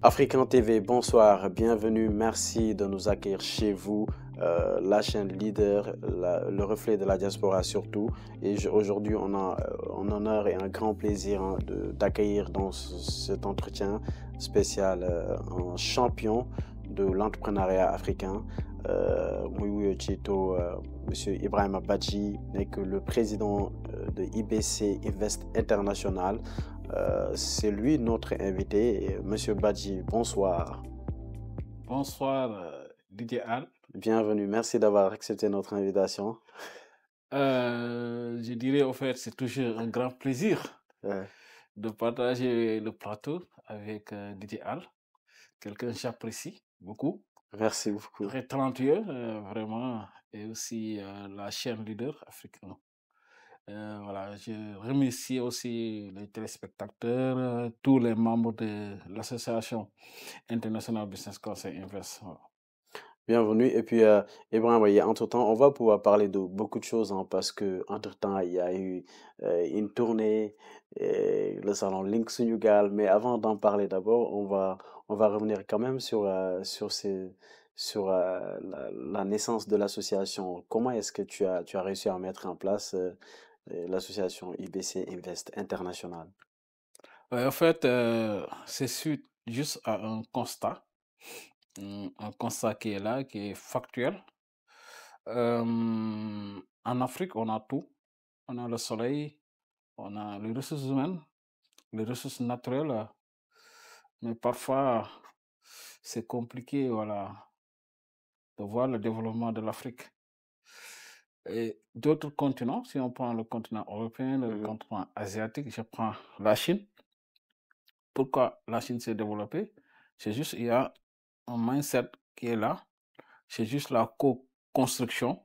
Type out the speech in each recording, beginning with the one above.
African TV, bonsoir, bienvenue, merci de nous accueillir chez vous, la chaîne leader, le reflet de la diaspora surtout. Et aujourd'hui, on a un honneur et un grand plaisir d'accueillir dans cet entretien spécial un champion de l'entrepreneuriat africain, Monsieur Ibrahima Badji, n'est que le président de IBC Invest International. C'est lui notre invité. Monsieur Badji, bonsoir. Bonsoir Didier Al. Bienvenue, merci d'avoir accepté notre invitation. Je dirais au fait, c'est toujours un grand plaisir de partager le plateau avec Didier Al, quelqu'un que j'apprécie beaucoup. Merci beaucoup. Très talentueux, vraiment, et aussi la chaîne leader africaine. Voilà, je remercie aussi les téléspectateurs, tous les membres de l'association internationale Business Council Invest. Voilà. Bienvenue. Et puis, Ibrahim, entre-temps, on va pouvoir parler de beaucoup de choses parce que entre-temps, il y a eu une tournée, le salon Link Sunugal. Mais avant d'en parler d'abord, on va revenir quand même sur la naissance de l'association. Comment est-ce que tu as réussi à mettre en place l'association IBC Invest International? Ouais, en fait, c'est suite juste à un constat qui est là, qui est factuel. En Afrique, on a tout. On a le soleil, on a les ressources humaines, les ressources naturelles, mais parfois, c'est compliqué, voilà, de voir le développement de l'Afrique. Et d'autres continents, si on prend le continent européen, le continent asiatique, je prends la Chine. Pourquoi la Chine s'est développée? C'est juste, il y a un mindset qui est là. C'est juste la co-construction.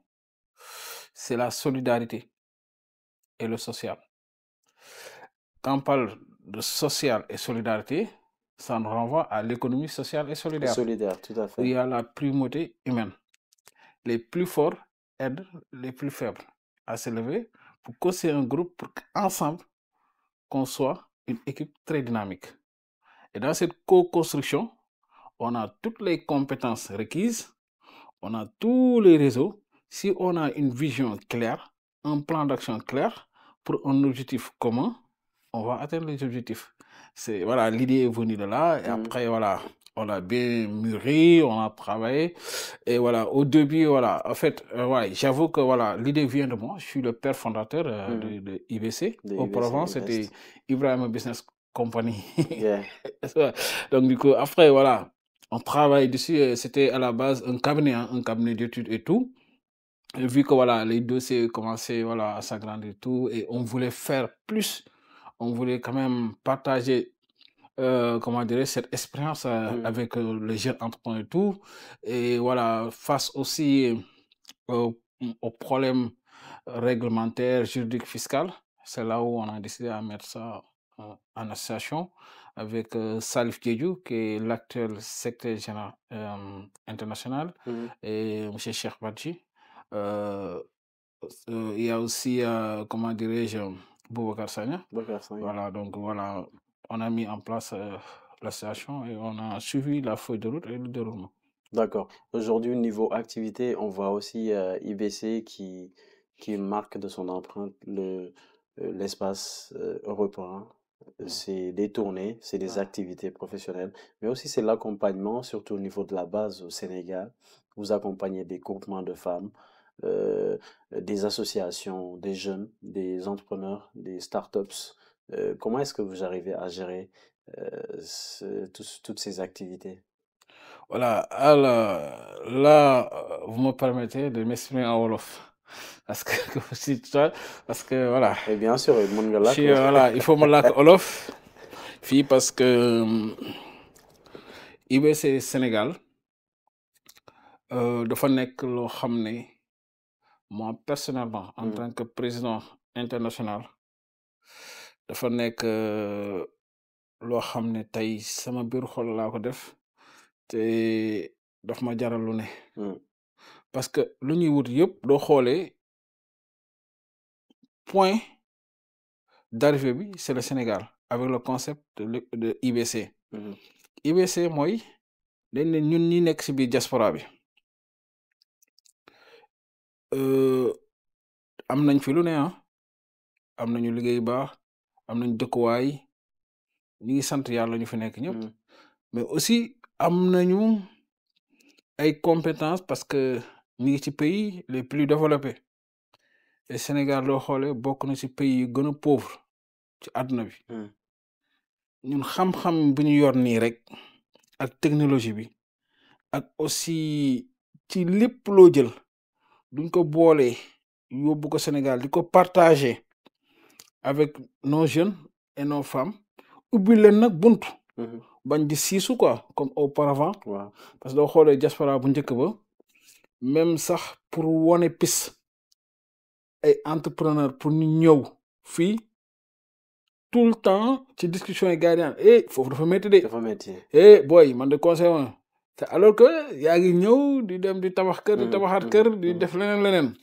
C'est la solidarité et le social. Quand on parle de social et solidarité, ça nous renvoie à l'économie sociale et solidaire. Solidaire, tout à fait. Il y a la primauté humaine. Les plus forts aident les plus faibles à s'élever pour construire un groupe pour qu'ensemble, qu'on soit une équipe très dynamique. Et dans cette co-construction, on a toutes les compétences requises, on a tous les réseaux. Si on a une vision claire, un plan d'action clair pour un objectif commun, on va atteindre les objectifs. Voilà, l'idée est venue de là, et après, voilà, on a bien mûri, on a travaillé, et voilà, au début, voilà, en fait, ouais, j'avoue que voilà, l'idée vient de moi. Je suis le père fondateur de IBC. Auparavant, c'était Ibrahima Business Company. Donc, du coup, après, voilà, on travaille dessus. C'était à la base un cabinet d'études et tout. Et vu que voilà, les dossiers commençaient voilà, à s'agrandir et tout, et on voulait faire plus, on voulait quand même partager comment dire, cette expérience avec les jeunes entrepreneurs et tout. Et voilà, face aussi aux problèmes réglementaires, juridiques, fiscaux, c'est là où on a décidé à mettre ça en association avec Salif Diédhiou, qui est l'actuel secrétaire général international, et M. Cheikh Badji. Il y a aussi, comment dirais-je, Boubacar Sagna. Voilà, donc voilà, on a mis en place l'association et on a suivi la feuille de route et le déroulement. D'accord. Aujourd'hui, niveau activité, on voit aussi IBC qui marque de son empreinte l'espace européen. C'est des tournées, c'est des activités professionnelles, mais aussi c'est l'accompagnement, surtout au niveau de la base au Sénégal. Vous accompagnez des groupements de femmes, des associations, des jeunes, des entrepreneurs, des startups. Comment est-ce que vous arrivez à gérer toutes ces activités? Voilà, alors là, vous me permettez de m'exprimer en Wolof. Parce que voilà. Et bien sûr, voilà, il faut me lak Wolof. Parce que IBC Sénégal, dafa nekk loo xam ne moi personnellement en tant que président international dafa nekk loo xam ne tey sama biir xol laa ko def te daf ma jaral lu ne parce que lu ñuy wut yëpp doo xoolee point d'arrivée bi c'est le Sénégal avec le concept de IBC. IBC mooy dañ ne ñun ñi nekk ci biir diaspora bi am nañ fi lu ne am nañu liggéey baax am nañ dëkkuwaay ñu ngi sant yàlla ñu fi nekk ñëpp mais aussi am nañu ay compétences parce que ñu ngi ci pays les plus développés et Sénégal loo xoolee bokk na ci pays yu gën a pauvre ci àdduna bi ñun xam-xam bu ñu yor nii rek ak technologie bi ak aussi ci lépp loo jël duñ ko boolee yóbbu ko Sénégal di ko partager avec nos jeunes et nos femmes ubbi leen nag buntu bañ di siisu quoi comme auparavant waaw parce que doo xoolee diaspora bu njëkk ba même sax pour wone piste ay entrepreneur pour ñu ñëw fii tout le temps ci discussion yi gars yi naan foofu dafa métti de dafa métti boy man de conseil woon te alors que yaa ngi ñëw di dem di tabax kër di tabaxaat kër di def leneen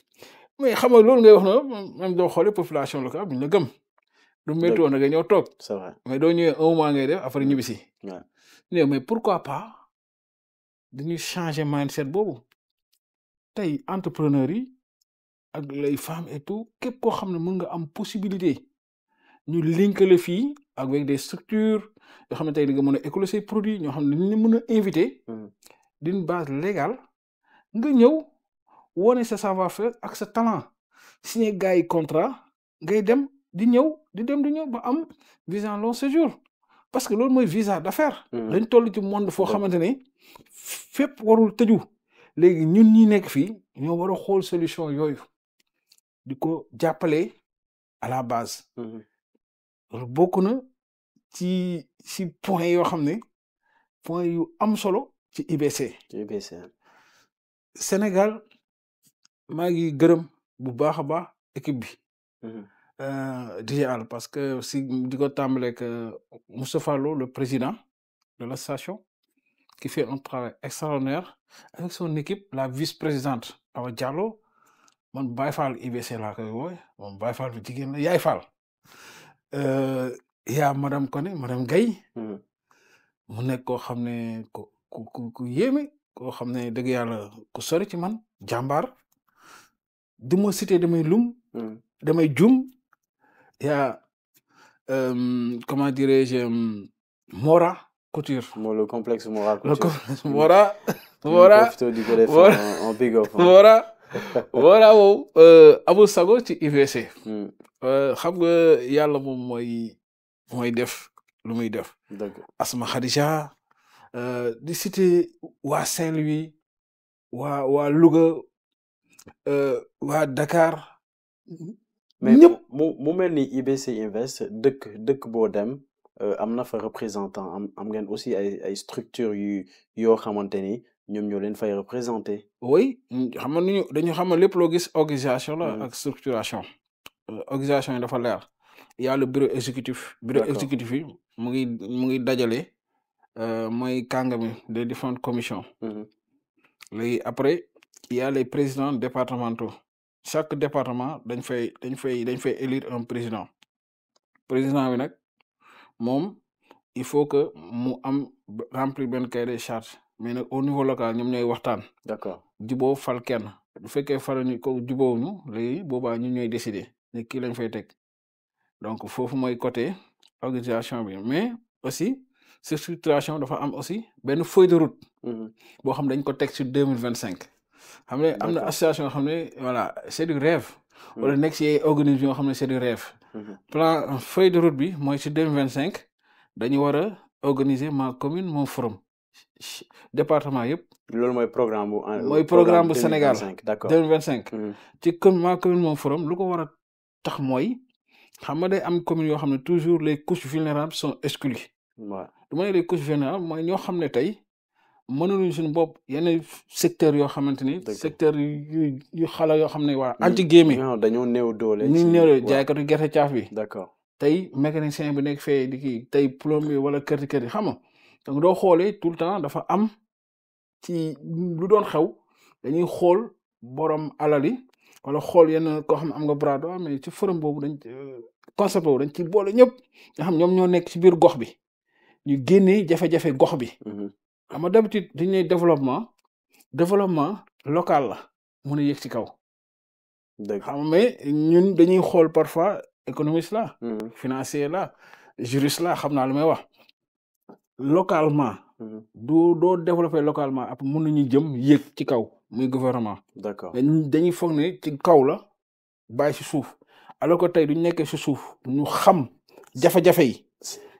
mais xam nga loolu ngay wax na même doo xoolee population locale buñ la gëm lu métti woon na nga ñëw toog c'est vrai mais doo ñëwee un mois ngay def après ñibbisi ouais. mais pourquoi pas dañuy changer mindset boobu tey entrepreneurs yi ak les femmes et tout képp koo xam ne mën nga am possibilité ñu linkale fii avec des structures yoo xam ne tey di nga mën a écouler say produits ñoo xam ne dañ mën a invité d'une base légale nga ñëw wone sa savoir-faire ak sa talent signé gars yi contrat ngay dem di ñëw ba am visa long séjour parce que loolu mooy visa d'affaires dañ toll ci monde foo xamante ne fépp warul tëju léegi ñun ñi nekk fii ñoo war a xool solution yooyu di ko jàppale à la base loolu bokk na ci point yoo xam ne point yu am solo ci IBC Sénégal maa ngi gërëm bu baax a baax équipe bi DGAL parce que si di ko tàmbaleeg Moustapha Lo le président de l'association qui fait un travail extraordinaire avec son équipe la vice-présidente Awa Diallo man Baye Fall IBC laa koy woowe moom Baye Fall bi jigéen la Yaay Fall yaa madame Koné madame Gaye mu nekk koo xam ne ku yéeme koo xam ne dëgg yàlla ku sori ci man jàmbaar du ma cité damay lum damay jum yaa comment dirais-je Mora Couture le complexe Mora Couture le complexe Mora en big up Mora wow Abou Sago ci IBC xam nga yàlla moom mooy def lu muy def Asma Khadija di cité waa Saint-Louis waa Louga waa Dakar mais ñëpp mu mel ni IBC Invest dëkk boo dem am na fa représentant am ngeen aussi ay structures yoo xamante ni ñoom ñoo leen fay représenter. oui xam nga dañu xam lépp loo gis organisation la ak structuration organisation yi dafa leer y a le bureau exécutif yi mu ngi dajale mooy kàngami des différentes commissions léegi après il y a les présidents départementaux chaque département dañ fay élire un président bi nag moom il faut que mu am remplir benn cahier des charges mais nag au niveau local ñoom ñooy waxtaan d'accord juboo fal kenn bu fekkee fal ñu ko jubóowuñu léegi boobaa ñun ñooy décider ne kii lañ fay teg donc foofu mooy côté organisation bi mais aussi structuration dafa am aussi benn feuille de route boo xam dañ ko teg sur 2025 xam ne am na association yoo xam ne voilà c'est du rêve wala nekk si ay organismes yoo xam ne c'est du rêve plan feuille de route bi mooy ci 2025 dañu war a organiser ma commune mon forum département yëpp loolu mooy programme bu Sénégal 2025 ci ma commune mon forum lu ko war a tax mooy xam nga day am commune yoo xam ne toujours les couches vulnérables sont exclues du ma ne les couches vulnérables mooy ñoo xam ne tey mënuñu suñu bopp yenn secteur yoo xamante ni secteur yu xala yoo xam ne waa anti gémi dañoo néew doole jaaykatu gerte caaf bi d'accord tey mécanicien bi nekk fee di kii tey plombier wala kër xam nga donc doo xoolee tout le temps dafa am ci lu doon xew dañuy xool borom alal yi wala xool yenn koo xam ne am nga bras droit mais ci forum boobu concept boobu dañ ci boole ñëpp nga xam ñoom ñoo nekk ci biir gox bi ñu génnee jafe-jafe gox bi xam nga d'habitude dañu ne développement local la mun a yëg ci kaw dëgg xam nga mais ñun dañuy xool parfois économiste la financier la juriste la xam naa lu may wax localement doo développer localement après mun nañu jëm yëg ci kaw muy gouvernement d'accord mais dañuy foog ne ci kaw la bàyyi ci suuf alors que tey duñ nekkee ci suuf ñu xam jafe-jafe yi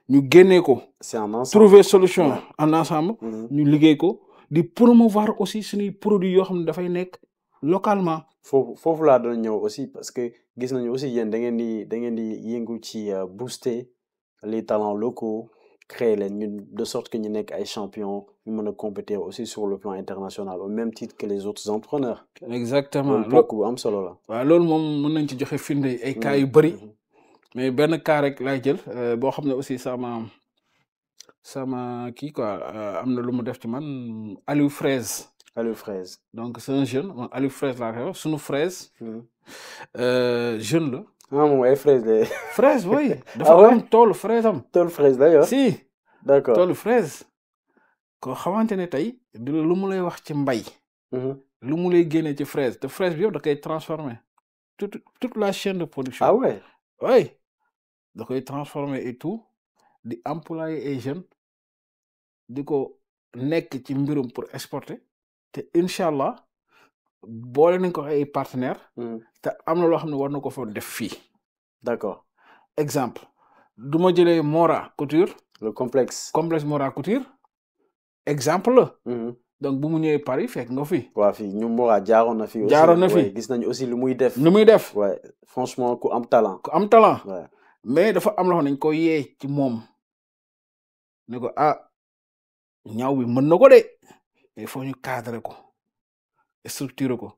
ñu génnee ko c'est un ensemble trouver solution Ouais. en ensemble ñu liggéey ko di promouvoir aussi suñuy produits yoo xam ne dafay nekk localement foofu laa doon ñëw aussi parce que gis nañu aussi yéen da ngeen di yëngu ci booster les talents locaux créer leen ñun de sorte que ñu nekk ay champions ñu mën a compétir aussi sur le plan international au même titre que les autres entrepreneurs exactement loolu bokk bu am solo la waaw loolu moom mën nañ ci joxe firnde ay cas yu bëri mais benn cas rek laay jël boo xam ne aussi sama kii quoi am na lu mu def ci man Aliou Fraise Aliou Fraise donc c'est un jeune man Aliou Fraise laa koy wax sunu Fraise jeune la ah moom ay fraise la fraise oui dafa ouais? am toolu fraise am tool fraise la yor si d'accord toolu fraise koo xamante ne tey lu mu lay wax ci mbay lu mu lay génnee ci fraise te fraise bi yow da koy transformer toute la chaîne de production ah ouais oui da koy transformer et tout di employer ay jeunes di ko nekk ci mbirum pour exporter te incha allah boole nañ ko ay partenaires te am na loo xam ne war na ko fa def fii d'accord exemple du ma jëlee Mora Couture le complexe Mora Couture exemple la donc bu mu ñëwee Paris fekk nga fi waa fii ñu Mora jaaroon na fi aussi jaaroon na fi ouais, gis nañu aussi lu muy def ouais franchement ku am talent ouais. mais dafa am loo xam ne dañ ko yee ci moom ne ko ñaw bi mën na ko de il faut ñu cadrer ko structurer ko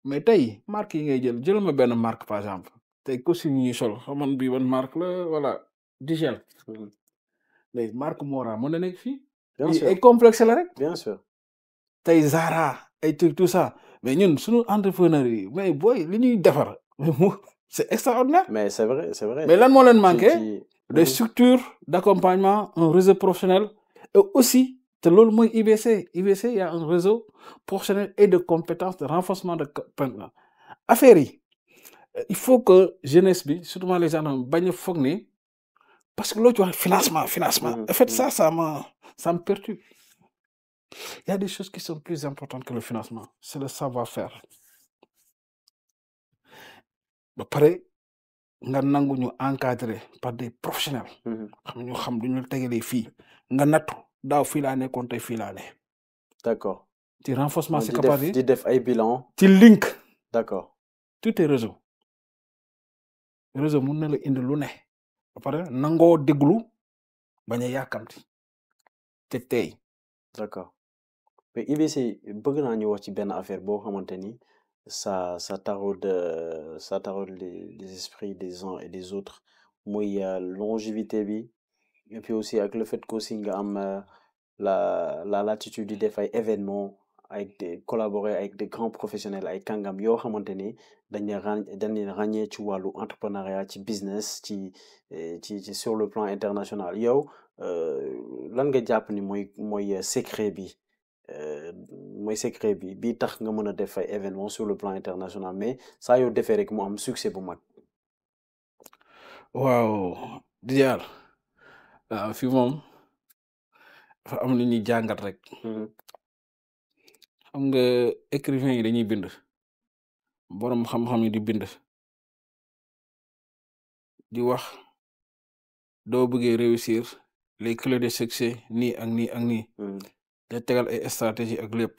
mais tey marque yi ngay jël ma benn marque par exemple tey costume yi ñuy sol xaman bi ban marque la voilà Digel léegi marque Mora mën na nekk fii bien sûr ay complexe la rek bien sûr tey Zara ay truc tout ça mais ñun suñu entrepreneurs yi mais booy li ñuy defar c'est extraordinaire mais c'est vrai mais lan moo leen manqué des structures d'accompagnement un réseau professionnel et aussi te loolu mooy IBC il y a un réseau professionnel et de compétences de renforcement de affaires yi il faut que jeunesse bi surtout les gens bañ a foog ne parce que loo ci wax financement en fait ça me perturbe il y a des choses qui sont plus importantes que le financement c'est le savoir-faire ba pare nga nangu ñu encadré par des professionnels xam ñu xam duñu la tegalee fii nga nattu daaw fii laa nekkoon tey fii laa ne d'accord ci renforcement ses capacités di def ay bilan ci link d'accord tout est réseau mun na la indi lu ne ba pare nangoo déglu bañ a yàkkamti te tey d'accord mais IBC bëgg naa ñu wax ci benn affaire boo xamante ni ça taraude les esprits des uns et des autres muy longévité bi et puis aussi ak le fait que aussi nga am la latitude di def ay événements collaborer avec des grands professionnels ay kàngam yoo xamante ni dañ leen ràññee ci wàllu entrepreneuriat ci business ci sur le plan international yow lan nga jàpp ni mooy secret bi tax nga mën a def ay événements sur le plan international mais saa yoo defee rek mu am succès bu mag. waaw Diar waaw fii moom dafa am lu ñuy jàngat rek. xam nga écrivain yi dañuy bind boroom xam-xam yi di bind di wax doo bëggee réussir les clés de succès nii ak nii ak nii. te tegal ay stratégie ak lépp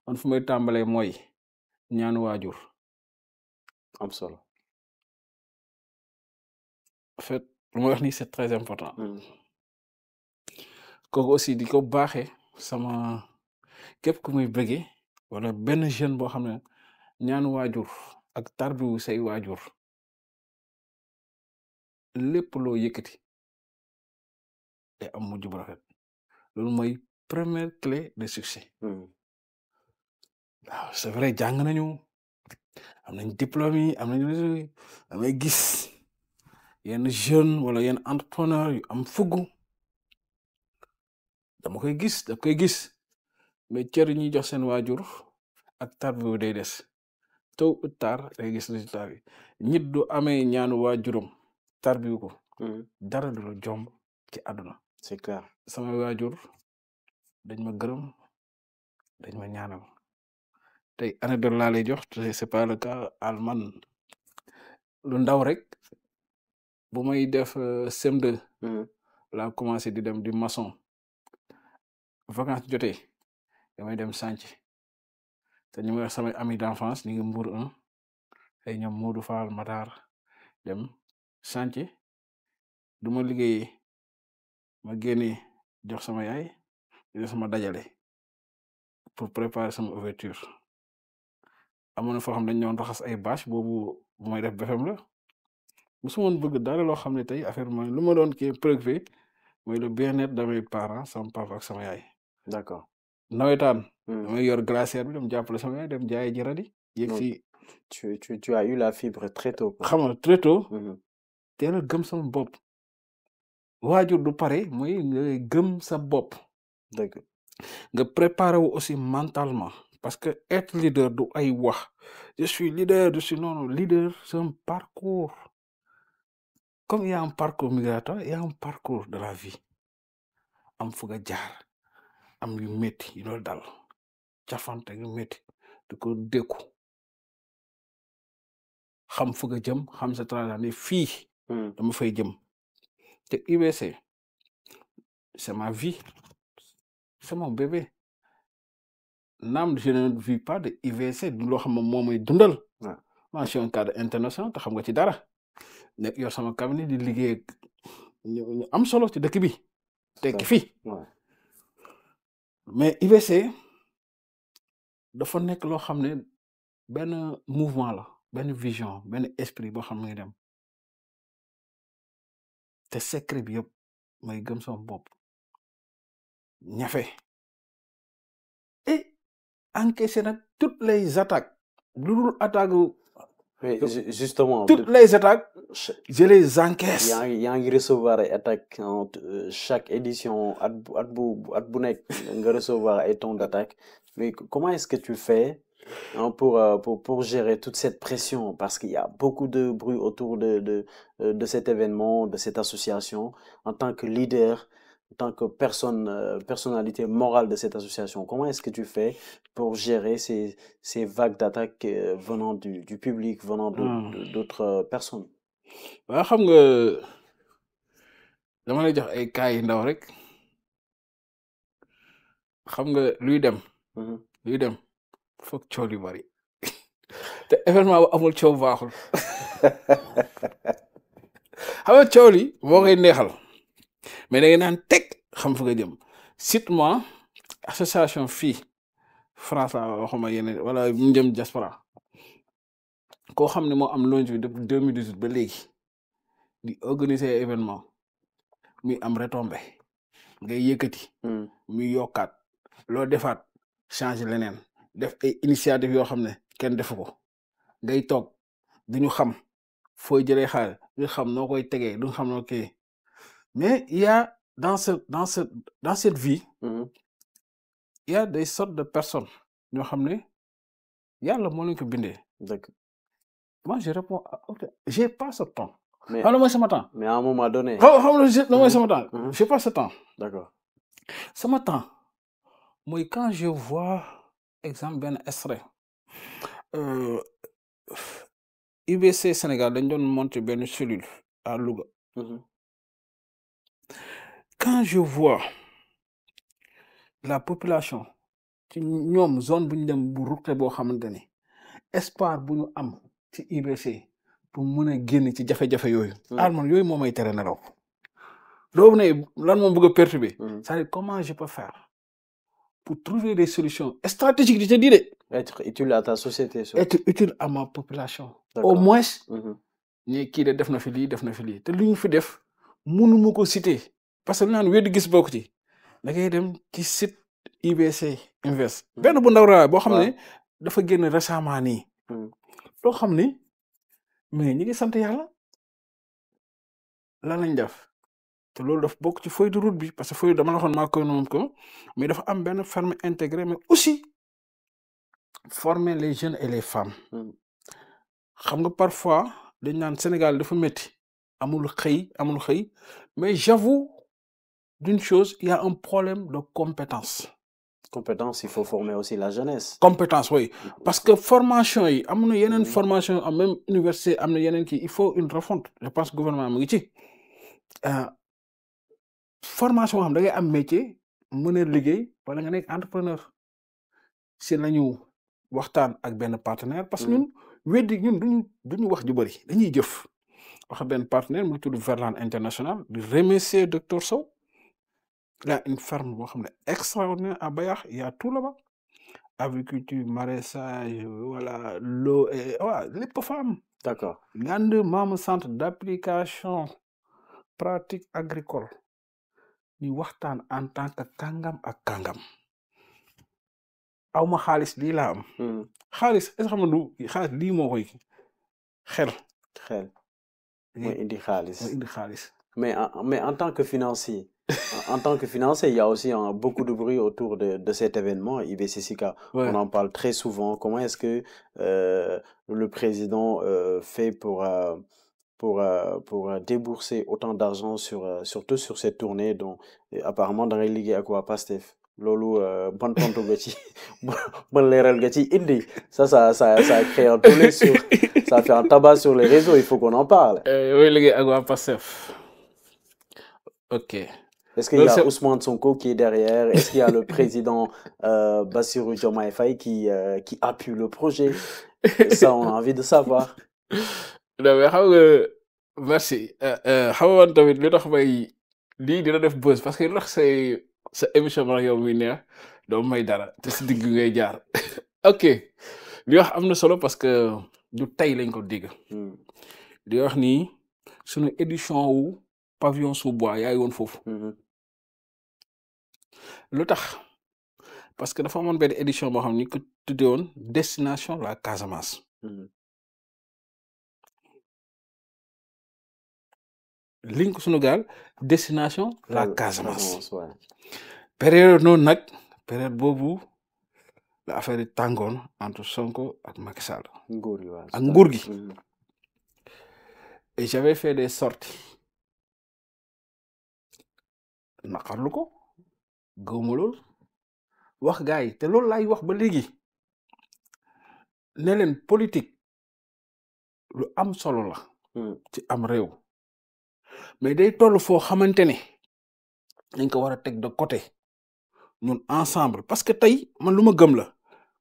man fu may tàmbalee mooy ñaanu waajur am solo en fait lu ma wax nii c'est très important kooku aussi di ko baaxee sama képp ku muy bëggee wala benn jeune boo xam ne ñaanu waajur ak tarbiwu say waajur lépp loo yëkkati day am mujj bu rafet loolu mooy première clé de succès. waaw c'est vrai jàng nañu am nañ diplôme yi am nañ damay gis yenn jeune wala yenn entrepreneur yu am fugg dama koy gis mais cër yi ñuy jox seen waajur ak tarbiyu day des tôt ou tard day gis résultat bi nit du amee ñaanu waajuram tarbiyu ko dara du la jomb ci àdduna c'est clair. sama waajur dañ ma gërëm dañ ma ñaanal tey anecdote laa lay jox te c'est pas le cas alman lu ndaw rek bu may def CM2 laa commencé di dem di maçon vacances jotee damay dem sànc te ñu may wax samay amis d'enfance ñu ngi Mbour 1 ay ñoom Modou Fall Matar dem sànc du ma liggéeyee ma génnee jox sama yaay jox sama dajale pour préparer sama ouverture amoon na foo xam dañ ñoon raxas ay bâche boobu bu may def BFEM la musu woon bëgg dara loo xam ne tey affaire mooy lu ma doon kii préoccupé mooy le bien-être de mes parents sama papa ak sama yaay d'accord. nawetaan damay yor glacière bi dem jàppale sama yaay dem jaay ji radi yéeg si tu as eu la fibre très tôt quoi. xam nga très tôt teel a gëm sama bopp waajur du pare mooy nga gëm sa bopp dëgg nga préparer wu aussi mentalement parce que être leader du ay wax je suis leader non leader c'est un parcours comme il y a un parcours migratoire il y a un parcours de la vie am fu nga jaar am yu métti yu loolu dal cafante yu métti di ko dékku xam fu nga jëm xam sa trajectoire fii dama fay jëm te UBC c'est ma vie c'est mon bébé naam je ne vis pas de UVC du loo xam ne moo may dundal moi je suis un cadre international te xam nga ci dara nekk yor sama cabinet di liggéey ñu am solo ci dëkk bi tekki fii mais UVC dafa nekk loo xam ne benn mouvement la benn vision benn esprit boo xam ne dem te secret bi yëpp may gëm sama bopp ñafe et encaisser nag toutes les attaques lu dul attaque mais justement toutes les attaques je les encaisse yaa ngi recevoir ay attaques chaque édition at bu nekk nga recevoir ay tons d'attaque mais comment est-ce que tu fais pour gérer toute cette pression parce qu'il y a beaucoup de bruit autour de cet événement, de cette association en tant que leader, en tant que personnalité morale de cette association. Comment est-ce que tu fais pour gérer ces vagues d'attaques venant du public, venant d'autres personnes? waaw xam nga dama lay jox ay cas yu ndaw rek xam nga luy dem foog coow yu bari te événement bu amul coow baaxul xam nga coow li moo koy neexal mais da ngay naan teg xam fu nga jëm surtout association fii France la waxuma yeneen wala ñu jëm diaspora koo xam ne moo am longe bi depuis 2018 ba léegi di organiser événement muy am retombé ngay yëkkati muy yokkaat loo defaat changer leneen def ay initiative yoo xam ne kenn defu ko ngay toog duñu xam fooy jëlee xaalis duñu xam noo koy tegee duñu xam noo kii mais il y a dans cette vie il y a des sortes de personnes ñoo xam ne yàlla moo leen ko bindee. D'accord. Moi je réponds j'ai pas ce temps. mais xam nga mooy sama temps. mais à un moment donné. xam nga mooy sama temps. j'ai pas ce temps. D'accord. sama temps mooy quand je vois exemple benn extrait UBC Sénégal dañ doon monter benn cellule à Louga. Quand je vois la population ci ñoom zone bu ñu dem bu ruqe boo xamante ni espoir bu ñu am ci UBC pour mën a génn ci jafe-jafe yooyu. man yooyu moo may tere nelaw. doo ne lan moom bëgg a perturber. c'est-à-dire comment je peux faire pour trouver des solutions stratégiques je te dis de. Être utile à ta société. Être utile à ma population. D'accord. Au moins. ñi kii de def na fi lii def na fi lii te lu ñu fi def mënuma ko citer parce que lu naan weddi gis bokk ci da ngay dem ci site UBC Invest. benn bu ndaw raa boo xam ne dafa génn récemment nii. loo xam ni mais ñi ngi sant yàlla lan lañ def te loolu daf bokk ci feuille de route bi parce que feuille dama la waxoon maa koy moom ko mais dafa am benn ferme intégrée mais aussi former les jeunes et les femmes xam nga parfois dañ naan Sénégal dafa métti amul xëy mais j'avoue d'une chose il y a un problème de compétence Compétence, il faut former aussi la jeunesse. compétence oui parce que formation yi am na yeneen formation am même université am na yeneen kii il faut une refonte je pense que gouvernement mu ngi ci formation xam da ngay am métier mën a liggéey wala nga nekk entrepreneur si lañu waxtaan ak benn partenaire parce que ñun weddi ñun duñu wax ju bëri dañuy jëf wax benn partenaire mu ngi tudd Verlan International di remercier docteur Sow il a une ferme boo xam ne extraordinaire à Bayax il y a tout là-bas agriculture maraîchage voilà l'eau et waaw lépp fa am D'accord. ngand maamu centre d'application pratique agricole ñu waxtaan en tant que kàngam ak kàngam awma xaalis lii laa am xaalis est-ce que xam nga du xaalis lii moo koy xel mooy indi xaalis mooy indi xaalis mais en tant que financier il y a aussi beaucoup de bruit autour de cet événement IBC SICA. On en parle très souvent. Comment est-ce que le président fait pour débourser autant d'argent surtout sur cette tournée dont apparemment dans les ligues à quoi Pastef loolu ban tontu nga ci ban leeral nga ci indi ça a créé un tollé ça a fait un tabac sur les réseaux, il faut qu'on en parle. Oui, ligue à quoi Pastef. Ok. Est-ce qu'il y a Ousmane Sonko qui est derrière? Est-ce qu'il y a le président Bassirou Diomaye Faye qui appuie le projet? Ça, on a envie de savoir. Non, mais xam nga merci xam nga tamit li tax may lii dina def buzz parce que li tax sa émission bi yow muy neex doo may dara te si digg ngay jaar ok li wax am na solo parce que du tey lañ ko digg di wax nii sunu édition wu pavillon sous bois yaay woon foofu lu tax parce que dafa amoon benn édition boo xam ni ko tuddee woon destination la Casamance link sunu gaal destination la Casamance période noonu nag période boobu la affaire yi tàngoon entre Sonko ak Macky Sall ak nguur gi et j'avais fait des sorties naqarlu ko gëwma loolu wax gars yi te loolu laay wax ba léegi ne leen politique lu am solo la ci am réew mais day toll foo xamante ne dañ ko war a teg de côté ñun ensemble parce que tey man lu ma gëm la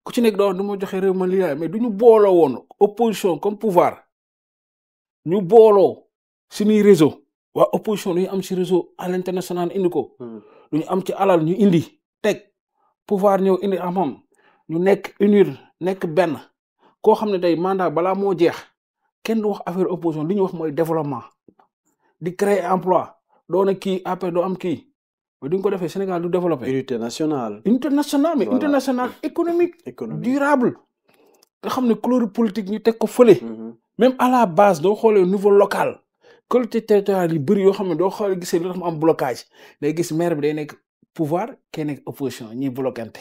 ku ci nekk doon du ma joxe réew ma lii mais du ñu booloo woon opposition comme pouvoir ñu booloo suñuy réseau waa opposition du ñu am ci réseau à l'international indi ko du ñu am ci alal ñu indi teg pouvoir ñëw indi amam ñu nekk unir nekk benn koo xam ne tey mandat balaa moo jeex kenn du wax affaire opposition li ñu wax mooy développement di créer emploi doona kii après doo am kii mais duñ ko defee Sénégal du développé. Unité nationale mais unité nationale économique durable nga xam ne couleur politique ñu teg ko fële même à la base doo xoolee au niveau local collectivité territoriale yi bëri yoo xam ne doo xoolee gisee lu tax mu am blocage day gis maire bi day nekk pouvoir kee nekk opposition ñiy bloquante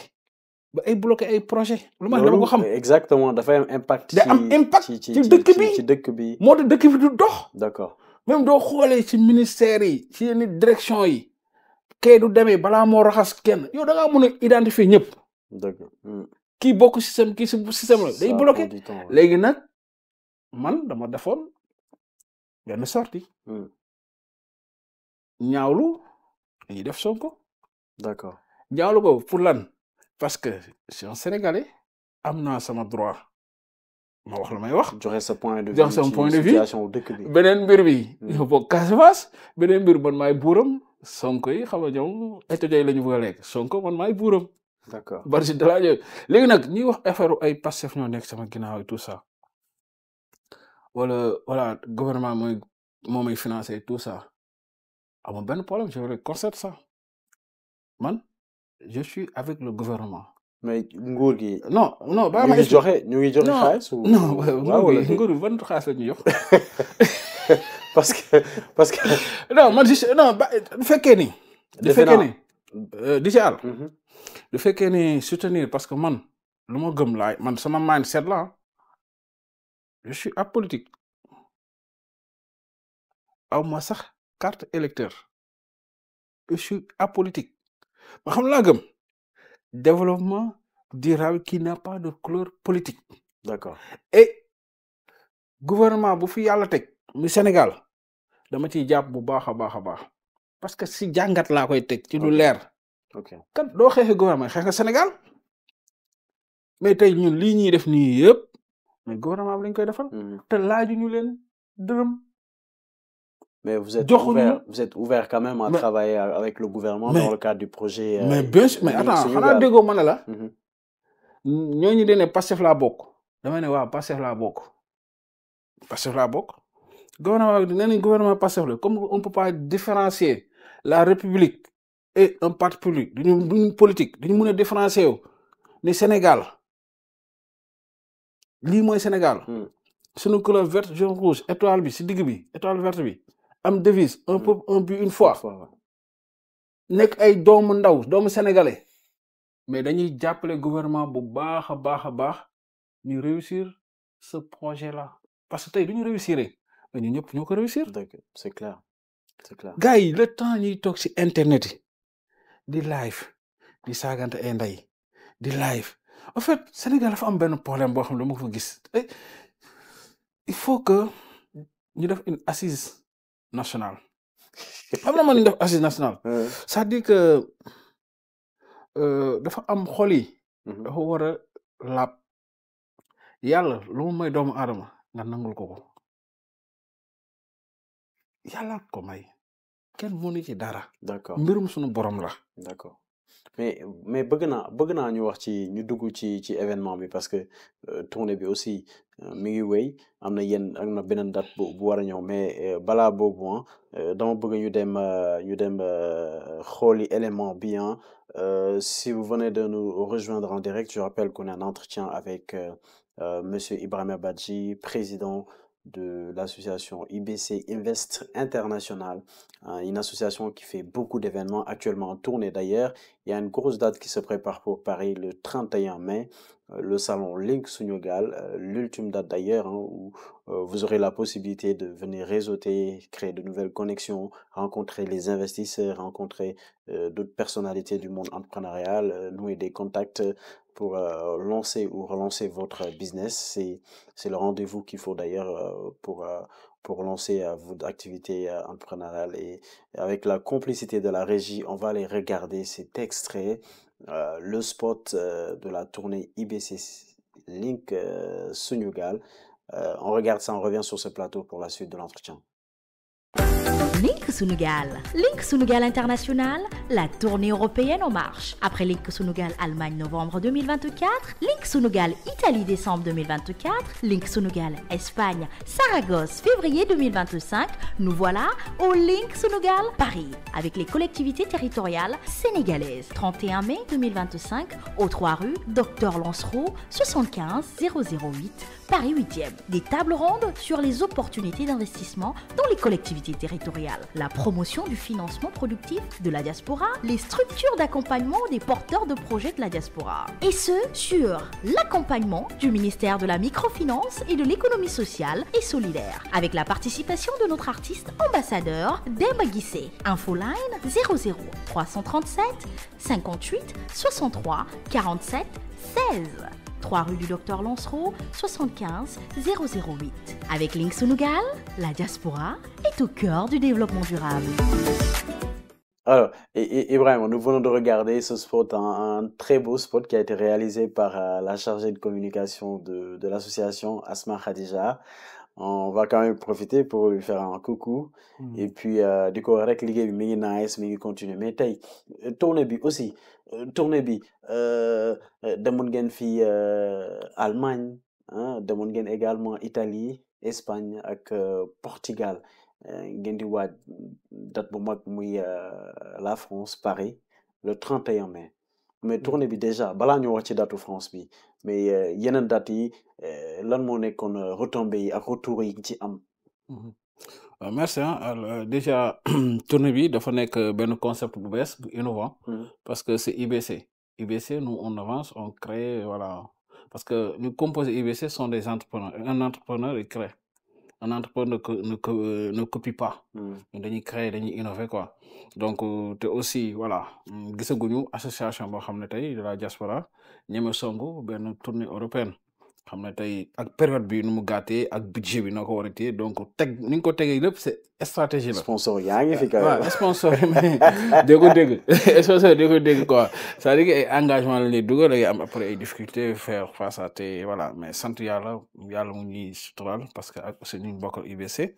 ba ay bloqué ay projet lu ma dama ko xam exactement dafay am impact day am impact ci dëkk bi moo tax dëkk bi du dox d'accord même doo xoolee ci ministère yi ci yenn direction yi kay du demee balaa moo raxas kenn yow da ngaa mën a identifier ñëpp kii bokk système kii si système la day bloqué léegi nag man dama defoon benn sortie ñaawlu dañuy def Sonko d'accord ñaawlu ko pour lan parce que je suis un Sénégalais am naa sama droit ma wax la may wax joxe sa point de vue joxe sama point de vue situation dëkk bi beneen mbir bi ñoo bokk Casamance beneen mbir man maay buuram Sonko yi xam nga ñoom étudiants yi la ñu bëgg a lekk Sonko man maay buuram d'accord bari si dalaa ñëw léegi nag ñuy wax affaire ay Pastef ñoo nekk sama ginnaaw et tout ça voilà gouvernement moo may financé tout ça amul benn problème je concerne ça man je suis avec le gouvernement mais nguur gi non non bàyyi ñu ma ngi expliquer joxe ñu ngi joxe non xaalis non waaw nguur wala gi déet nguur gi ban xaalis la ñu jox parce que non man non du fekkee ni du defe fekkee naa ni di ci àll mhm, du fekkee ni soutenir parce que man lu ma gëm laay man sama mindset la je suis apolitique aw ma sax carte électeur je suis apolitique ma xam laa gëm développement durable qui n'a pas de couleur politique d'accord et gouvernement bu fi yàlla teg mu Sénégal dama ciy jàpp bu baax a baax a baax parce que si jàngat laa koy teg ci lu ok leer ok kat doo xeexee gouvernement xeex nga Sénégal mais tey ñun lii ñuy def nii yëpp mais gouvernement bi lañ koy defal mhm. te laaju ñu leen dërëm Mais joxuñu vous êtes ouvert quand même à mais travailler avec le gouvernement dans le mais cadre du projet mais bien sûr mais Link attends xanaa Sénégal. déggoo ma ne la Mhm. ñooñu de ne Pastef laa bokk damay ne waaw Pastef laa bokk Pastef laa bokk gouvernement bi nee nañ gouvernement Pastef la comme on peut pas différencier la république et un parti public duñu politique duñu mën a différencier wu ni Sénégal lii mooy Sénégal Hmm. sunu couleur verte jaune rouge étoile bi si digg bi étoile verte bi am devise un peuple un but une foi Ouais. nekk ay doomu ndaw doomu sénégalais mais dañuy jàppale gouvernement bu baax a baax ñu réussir ce projet là parce que tey du ñu réussir mais ñu ñëpp ñoo ko réussir D'accord, c'est clair. C'est clair. gars yi le temps ñuy toog si internet yi di live di saagante ay ndey di live en fait Sénégal dafa am benn problème boo xam ne dama ko fa gis il faut que ñu def une assise nationale xam na man ñu def assise nationale Ouais. c'est-à-dire que dafa am xol yi Mhm. dafa war a laab yàlla lu mu may doomu aadama nga nangul ko ko yàlla ko may kenn mënu ci dara D'accord, mbirum sunu borom la d'accord. Mais bëgg naa ñu wax ci ñu dugg ci événement bi parce que tournée bi aussi mi ngi wéy am na beneen date bu war a ñëw mais balaa boobu dama bëgg ñu dem xooli élément bi si vous venez de nous rejoindre en direct, je rappelle qu'on a un entretien avec Monsieur Ibrahima Badji, président de l'association IBC Invest International, une association qui fait beaucoup d'événements actuellement en tournée d'ailleurs. Il y a une grosse date qui se prépare pour Paris le 31 mai, le salon Link Sunugal, l'ultime date d'ailleurs, où vous aurez la possibilité de venir réseauter, créer de nouvelles connexions, rencontrer les investisseurs, rencontrer d'autres personnalités du monde entrepreneurial, nouer des contacts pour lancer ou relancer votre business. C'est le rendez-vous qu'il faut d'ailleurs pour lancer votre activité entrepreneuriale. Et avec la complicité de la régie, on va aller regarder cet extrait, le spot de la tournée IBC Link Sunugal. On regarde ça, on revient sur ce plateau pour la suite de l'entretien. Link Sunugal. Link Sunugal International, la tournée européenne en marche. Après Link Sunugal Allemagne novembre 2024, Link Sunugal Italie décembre 2024, Link Sunugal Espagne Saragosse février 2025, nous voilà au Link Sunugal Paris avec les collectivités territoriales sénégalaises. 31 mai 2025 aux 3 rue Docteur Lancereau 75 008 Paris 8e. Des tables rondes sur les opportunités d'investissement dans les collectivités territoriales, la promotion du financement productif de la diaspora, les structures d'accompagnement des porteurs de projets de la diaspora. Et ce, sur l'accompagnement du ministère de la Microfinance et de l'économie sociale et solidaire, avec la participation de notre artiste ambassadeur Demba Guissé. Infoline 00 337 58 63 47 16. 3 rue du Docteur Lancereau, 75 008. Avec Link Sunugal, la diaspora est au cœur du développement durable. Alors, Ibrahim, nous venons de regarder ce spot, un très beau spot qui a été réalisé par la chargée de communication de l'association Asma Khadija. On va quand même profiter pour lui faire un coucou. Et puis, du coup, rek liggéey bi mi ngi nice, mi ngi continuer. Mais tey, tournée bi aussi, tournée bi, demoon ngeen fi Allemagne, demoon ngeen également Italie, Espagne ak Portugal. Ngeen di waaj date bu mag muy la France, Paris, le 31 mai. mais tournée bi déjà balaa ñu wax ci datu France bi mais yeneen date yi lan moo nekkoon retombées yi ak retour yi ci am. Merci déjà tournée bi dafa nekk benn concept bu bees bu innovant parce que c'est IBC. IBC nous on avance on crée voilà parce que ñu composé IBC sont des entrepreneurs un entrepreneur il crée un entrepreneur ne copie pas. dañuy créer dañuy innover quoi donc te aussi voilà gisaguñu association boo xam ne tey de la diaspora ñeme songu benn tournée européenne xam ne tey ak période bi nu mu gàttee ak budget bi noo ko war a téye donc teg ni nga ko tegee lépp c'est stratégie la. sponsor yaa ngi fi waaw sponsor mais dégg ko dégg sponsor dégg ko dégg quoi c'est-à-dire que ay engagement la ñuy dugal da ngay am après ay difficultés faire face à te voilà mais sant yàlla mu ñuy sutural parce que ak aussi ñu bokkal IBC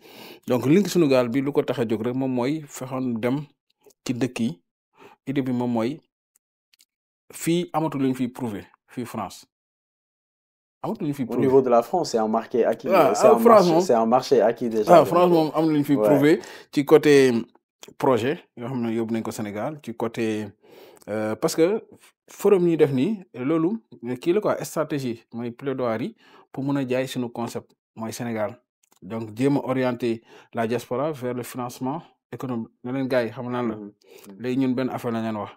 donc Link Sunu Gaal bi lu ko tax a jóg rek moom mooy fexoon dem ci dëkk yi idée bi moom mooy fii amatul lu ñu fiy prouver fii France. Au niveau de la France, c'est un marché acquis. C'est un marché acquis déjà. France moom am nañu fi prouvé ci côté projet yoo xam ne yóbbu nañ ko Sénégal ci côté parce que forum ñuy def nii loolu kii la quoi stratégie mooy plaidoirie pour mun a jaay suñu concept mooy Sénégal donc jéem a orienter la diaspora vers le financement économique ne leen gars yi xam naan la léegi ñun benn affaire la leen wax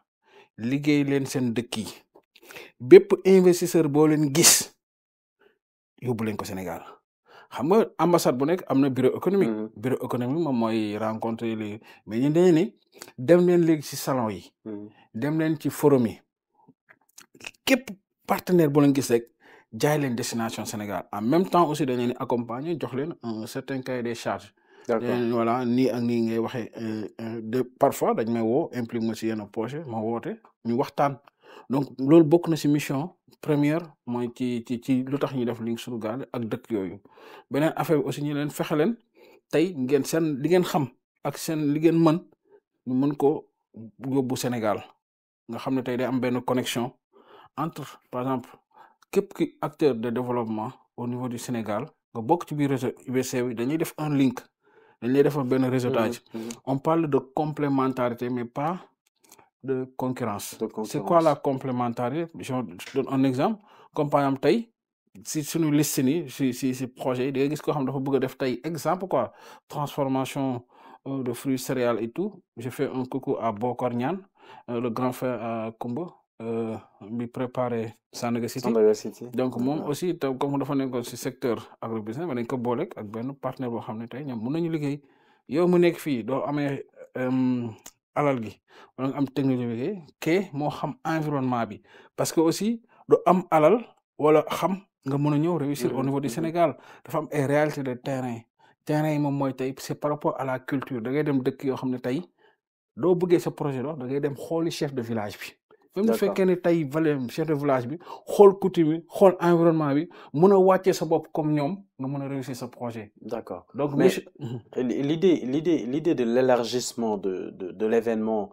liggéey leen seen dëkk yi bépp investisseur boo leen gis. yóbbu leen ko Sénégal xam nga ambassade bu nekk am na bureau économique. bureau économique moom mooy rencontrer les mais ñu dañu ne dem leen léegi ci salon yi. dem leen ci forum yi képp partenaire bu leen gis rek jaay leen destination Sénégal en même temps aussi dañ leen accompagner jox leen un certain cahier des charges. voilà nii ak nii ngay waxee de parfois dañ may woo impliqué ma ci yenn projet ma woote ñu waxtaan donc loolu bokk na ci mission. première mooy ci lu tax ñuy def Link Sunu Gaal ak dëkk yooyu beneen affaire bi aussi ñu leen fexe leen tey ngeen seen li ngeen xam ak seen li ngeen mën ñu mën ko yóbbu Sénégal nga xam ne tey day am benn connexion entre par exemple képp ki acteur de développement au niveau du Sénégal nga bokk ci biir réseau IBC bi dañuy def un link dañ lay defal benn réseautage on parle de complémentarité mais pas de concurrence. C'est quoi la complémentarité? Je donne un exemple comme par exemple tey si suñu liste ni si projet yi da nga gis koo xam dafa bëgg a def tey exemple quoi transformation de fruits céréales et tout je fais un coucou à Bokar Niane le grand frère à Koumba mi préparé Sandaga City donc moom aussi te comme dafa nekkoon si secteur agrobusiness ma dañ ko booleeg ak benn partenaire boo xam ne tey ñoom mën nañu liggéey yow mu nekk fii doo amee alal gi wala nga am technologie ke moo xam environnement bi parce que aussi du am alal wala xam nga mën a ñëw réussir au niveau du Sénégal dafa am ay réalité de terrain yi moom mooy tey c'est par rapport à la culture da ngay dem dëkk yoo xam ne tey doo bëggee sa projet dox da ngay dem xooli chef de village bi même bu fekkee ne tey chef de village bi xool coutume bi xool environnement bi mën a wàccee sa bopp comme ñoom nga mën a réussir sa projet. D'accord. Donc mais l'idée de l'élargissement de l'événement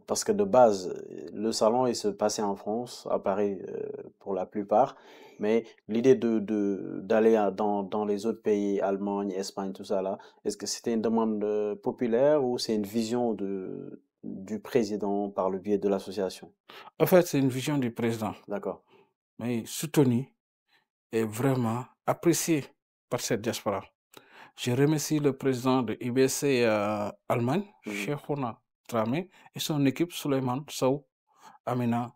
parce que de base le salon il se passait en France à Paris pour la plupart mais l'idée d'aller dans les autres pays Allemagne Espagne tout ça là est-ce que c'était une demande populaire ou c'est une vision du président par le biais de l'association? En fait, c'est une vision du président. D'accord. Mais soutenue et vraiment appréciée par cette diaspora. Je remercie le président de IBC Allemagne, Cheikhouna Dramé, et son équipe, Souleymane Sow, Amina,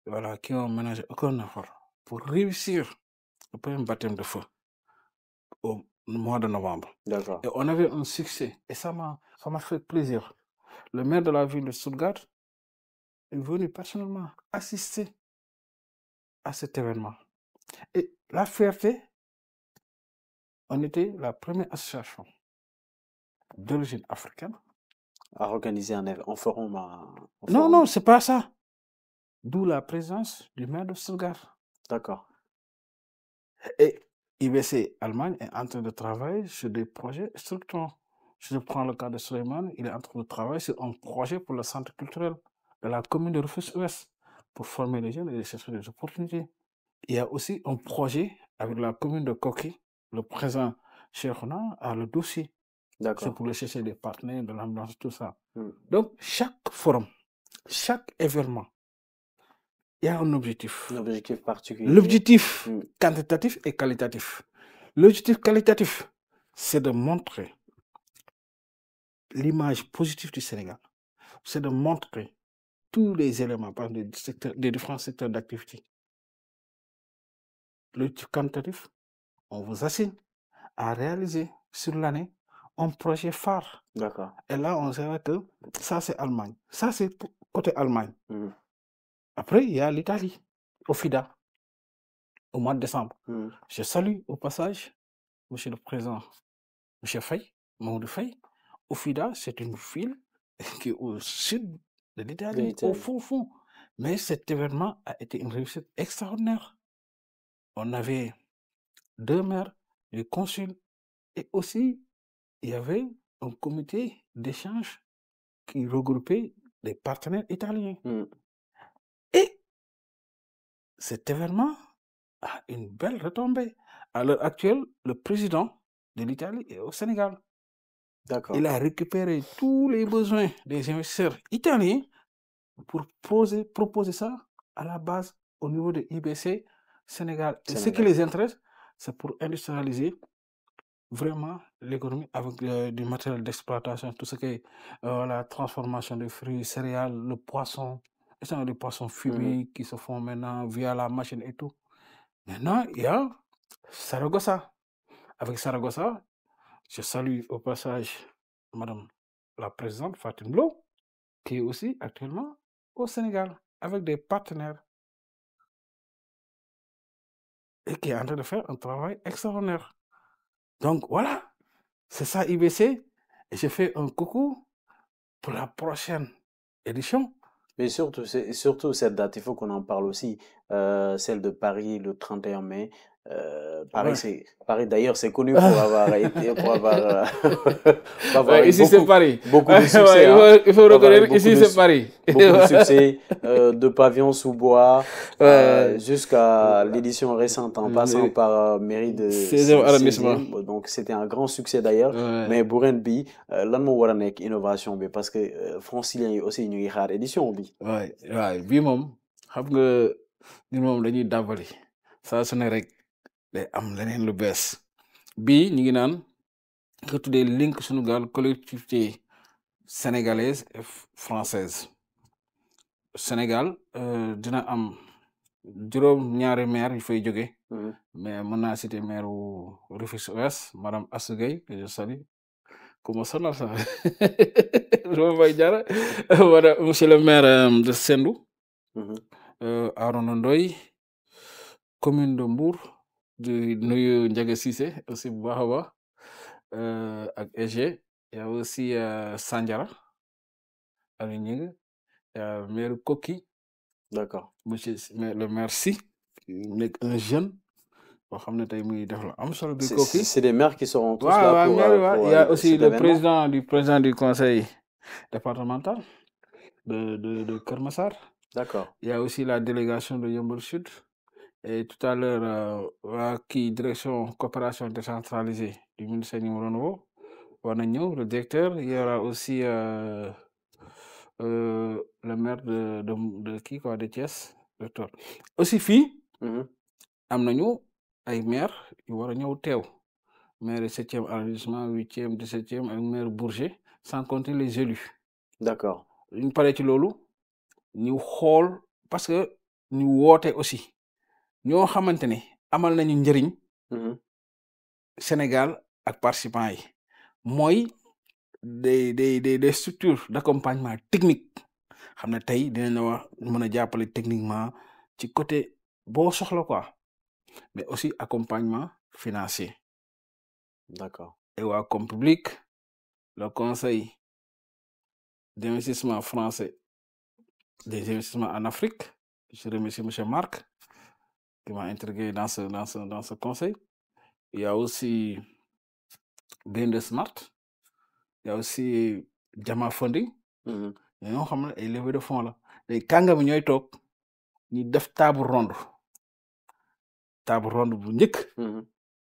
voilà, qui ont ménagé aucun effort pour réussir le premier baptême de feu au mois de novembre. D'accord. Et on avait un succès, et ça m'a fait plaisir. Le maire de la ville de Stuttgart est venu personnellement assister à cet événement. Et la fierté, on était la première association d'origine africaine à organiser un forum. Non, c'est pas ça. D'où la présence du maire de Stuttgart. D'accord. Et IBC Allemagne est en train de travailler sur des projets structurants. Si je prends le cas de Souleymane, il est en train de travailler sur un projet pour le centre culturel de la commune de Rufisque-Ouest pour former les jeunes et les chercher des opportunités. Il y a aussi un projet avec la commune de Koki, le président Cheikhouna a le dossier. D'accord. C'est pour aller chercher des partenaires de l'ambulance, tout ça. Donc, chaque forum, chaque événement, il y a un objectif. Un objectif particulier. L'objectif quantitatif et qualitatif. L'objectif qualitatif, c'est de montrer l'image positive du Sénégal. C'est de montrer tous les éléments des différents secteurs d'activité. L'objectif quantitatif, on vous assigne à réaliser sur l'année un projet phare. D'accord. Et là, on sait que ça, c'est Allemagne. Ça, c'est côté Allemagne. Mhm. Après, il y a l'Italie, au FIDA, au mois de décembre. Mhm. Je salue au passage Monsieur le Président, M. Faye, Mamadou Faye. Au FIDA, c'est une ville qui est au sud de l'Italie, au fond. Mais cet événement a été une réussite extraordinaire. On avait 2 maires, des consuls, et aussi, il y avait un comité d'échange qui regroupait des partenaires italiens. Mhm. Et cet événement a une belle retombée. À l'heure actuelle, le président de l'Italie est au Sénégal. D'accord. Il a récupéré tous les besoins des investisseurs italiens pour proposer ça à la base au niveau de IBC Sénégal. Et ce qui les intéresse, c'est pour industrialiser vraiment l'économie avec du matériel d'exploitation, tout ce qui est la transformation des fruits, céréales, le poisson, des poissons fumés qui se font maintenant via la machine et tout. Maintenant, il y a Saragossa. Avec Saragossa, je salue au passage Madame la Présidente Fatim Lo, qui est aussi actuellement au Sénégal, avec des partenaires et qui est en train de faire un travail extraordinaire. Donc voilà, c'est ça IBC. Et je fais un coucou pour la prochaine édition. Mais surtout cette date, il faut qu'on en parle aussi. Celle de Paris le 31 mai. Paris d'ailleurs, c'est connu pour avoir été, pour avoir ici c'est Paris. Beaucoup de succès. Il faut reconnaître ici c'est Paris. Beaucoup de succès, de pavillons sous bois jusqu'à l'édition récente en passant par mairie de 16e arrondissement. Donc c'était un grand succès d'ailleurs. Mais bu ren bi lan moo war a nekk innovation bi parce que franciliens yi aussi ñu ngi xaar édition bi. waaw bii moom xam nga ñun moom dañuy dàbbali saa su ne rek day am leneen lu bees bii ñu ngi naan nga tuddee Link Sunugal collectivité sénégalaise et française Sénégal dina am juróom-ñaari maire yu fay jóge mais mën naa citer maire wu Rufisque Ouest madame Assou Gueye que je salue ku ma sonal sax dama fay jara wala monsieur le maire de Sendou Arona Ndoye commune de Mbour di nuyu Ndiaga Cissé aussi bu baax a baax ak EG y a aussi Sandiara Aliou Gningue maire Koki. D'accord. Monsieur le maire Si nekk un jeune boo xam ne tey muy def la am solo bi Koki. C'est des maires qui seront tous là pour il y a aussi le président du conseil départemental de Keur Massar. D'accord. Il y a aussi la délégation de Yeumbeul Sud. Et tout à l'heure, direction coopération décentralisée du ministère du Renouveau, le directeur, il y aura aussi le maire de Thiès, docteur. Aussi, am nañu ay maire yu war a ñëw teew maire 7e arrondissement 8e 17e ak maire Bourget sans compter les élus. D'accord. ñu paree ci loolu ñu xool parce que ñu woote aussi ñoo xamante ne amal nañu njëriñ Sénégal ak participants yi mooy des structures d'accompagnement technique xam ne tey dinañ la wax mën a jàppale techniquement ci côté boo soxla quoi mais aussi accompagnement financier. D'accord. Et waa comme public le conseil d'investissement français des investissements en Afrique je remercie monsieur Marc qui m'a intégré dans ce conseil. Il y a aussi BND Smart, il y a aussi Jama Funding. ñoo xam ne ay levée de fonds la léegi kàngam ñooy toog ñu def table ronde bu njëkk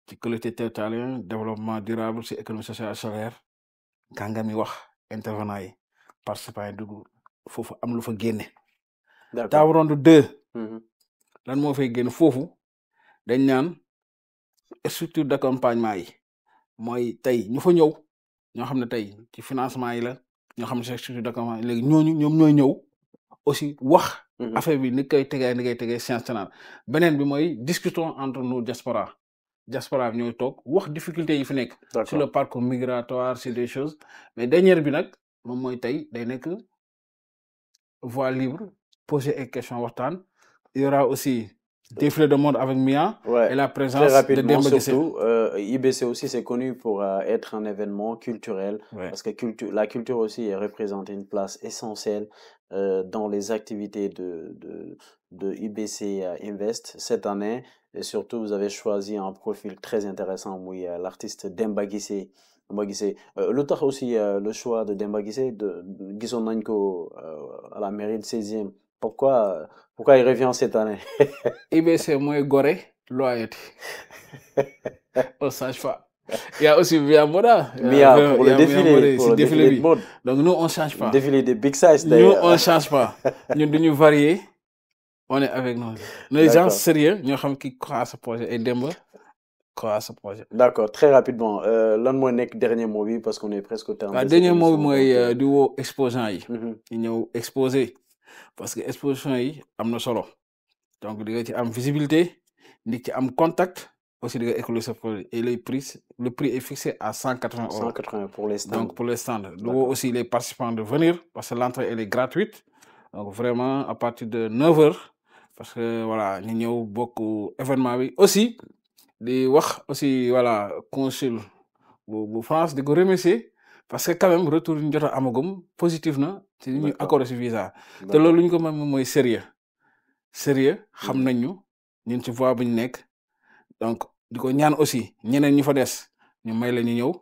ci collectivité territoriale développement durable ci économie sociale et solidaire kàngam yi wax intervenant yi participants yi dugg foofu am lu fa génne. Table ronde 2 lan moo fay génn foofu dañ naan structure d'accompagnement yi mooy tey ñu fa ñëw ñoo xam ne tey ci financement yi la ñoo xam ne structure d'accompagnement léegi ñooñu ñoom ñooy ñëw aussi wax affaire bi ni koy tegee science tenante beneen bi mooy discutons entre nous diaspora bi ñooy toog wax difficulté yi fi nekk sur le parcours migratoire sur des choses mais dernière bi nag moom mooy tey day nekk voie libre poser ay questions waxtaan il y aura aussi défilé de mode avec Mia et la présence de Demba Guissé. Surtout, IBC aussi c'est connu pour être un événement culturel parce que la culture aussi représente une place essentielle dans les activités de IBC Invest cette année. Et surtout, vous avez choisi un profil très intéressant, oui, l'artiste Demba Guissé. L'autre aussi, le choix de Demba Guissé, de Guisson Nanko à la mairie de 16e. Pourquoi il revient cette année? IBC mooy gore loyauté. On ne change pas. Il y a aussi Mia Moda. Mia pour le défilé, de mode. Donc nous, on ne change pas. Défilé de big size. Nous, on ne change pas. Nous devons varier. On est avec nous. Les gens sérieux, nous savons qui croient à ce projet. Et Demba croit à ce projet. D'accord, très rapidement. L'un de mes derniers mots, parce qu'on est presque au terme. Le dernier mot, moi, du haut exposant. Ils ont exposé. Parce que exposition yi am na solo donc di nga ci am visibilité di ci am contact aussi di nga écouler sa projet et le prix est fixé à 180 €. 180 pour les stands. Donc pour les stands. Di woo aussi les participants de venir parce que l'entrée elle est gratuite donc vraiment à partir de 9 h parce que voilà ñu ñëw bokk événement bi aussi di wax aussi voilà consul bu France di ko remercier parce que quand même retour ñu jot a amagum positif na ci ñu accordé ci visa te loolu lu ñu ko mën mooy sérieux xam nañ ñu ñun ci voie bu ñu nekk donc di ko ñaan aussi ñeneen ñu fa des ñu may la ñu ñëw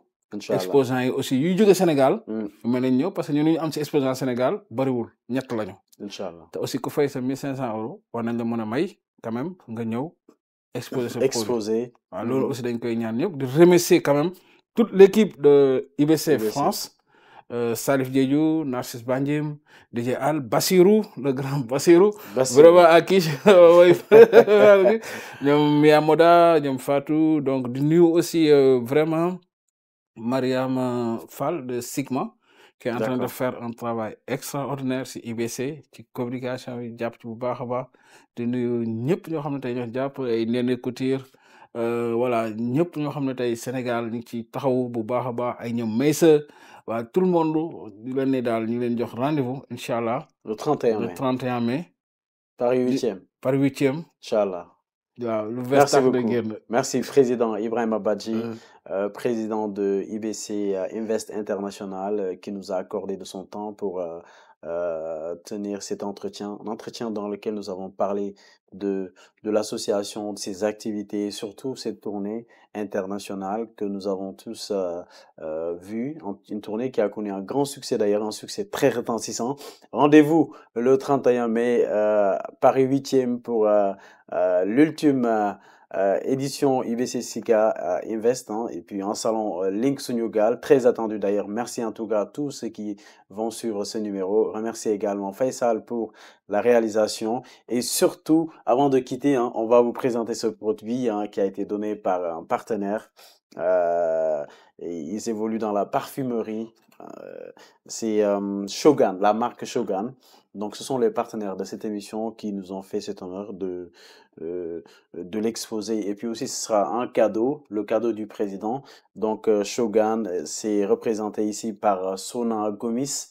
exposants yi aussi yuy jóge Sénégal mën nañ ñëw parce que ñu am ci exposant Sénégal bariwul ñett lañu inchallah te aussi ku fay sa 1500 € war nañ la mën a may quand même nga ñëw exposer waaw loolu aussi dañ koy ñaan ñëpp di remercier quand même toute l'équipe de IBC France, Salif Diédhiou, Narcisse Bandim, DJ Al, Bassirou, le grand Bassirou, vraiment à qui Mia Moda, Fatou, donc du nuyu aussi vraiment Mariam Fall de Sigma, qui est en train de faire un travail extraordinaire sur IBC, ci communication yi jàpp ci bu baax a baax di nuyu ñëpp ñoo xam ne tey ñoo jàpp ay Néné Couture voilà ñëpp ñoo xam ne tey Sénégal ñu ngi ci taxaw bu baax a baax ay ñoom Maysa waa tout le monde di leen ne daal ñu leen jox rendez-vous incha allah. le 31 mai. Paris 8e. incha allah. waaw lu verstac de génn. Merci président Ibrahima Badji, président de IBC Invest International, qui nous a accordé de son temps pour tenir cet entretien, un entretien dans lequel nous avons parlé de l'association, de ses activités, et surtout cette tournée internationale que nous avons tous vue, une tournée qui a connu un grand succès d'ailleurs, un succès très retentissant. Rendez-vous le 31 mai, Paris 8e pour l'ultime édition IBC Sika Invest, et puis un salon Link Sunugal, très attendu d'ailleurs. Merci en tout cas à tous ceux qui vont suivre ce numéro. Remercie également Faisal pour la réalisation. Et surtout, avant de quitter, on va vous présenter ce produit qui a été donné par un partenaire. Et ils évoluent dans la parfumerie. C'est Shogun, la marque Shogun. Donc, ce sont les partenaires de cette émission qui nous ont fait cet honneur de l'exposer. Et puis aussi, ce sera un cadeau, le cadeau du président. Donc, Shogun, c'est représenté ici par Sona Gomis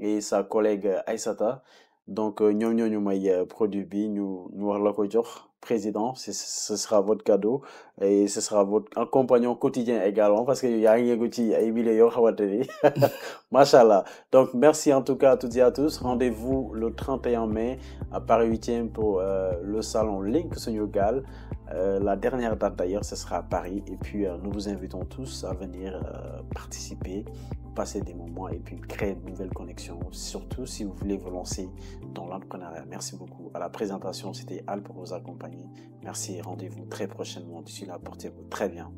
et sa collègue Aïsata. Donc, nous may produit bi, nous war la ko jox président, ce sera votre cadeau et ce sera votre un compagnon quotidien également parce que y a un ci ay millions xawateni machallah. Donc merci en tout cas à toutes et à tous. Rendez-vous le 31 mai à Paris 8e pour le salon Link Sunugal. La dernière date d'ailleurs, ce sera à Paris et puis nous vous invitons tous à venir participer, passer des moments et puis créer de nouvelles connexions, surtout si vous voulez vous lancer dans l'entrepreneuriat. Merci beaucoup. À la présentation, c'était Al pour vous accompagner. Merci et rendez-vous très prochainement. D'ici là, portez-vous très bien.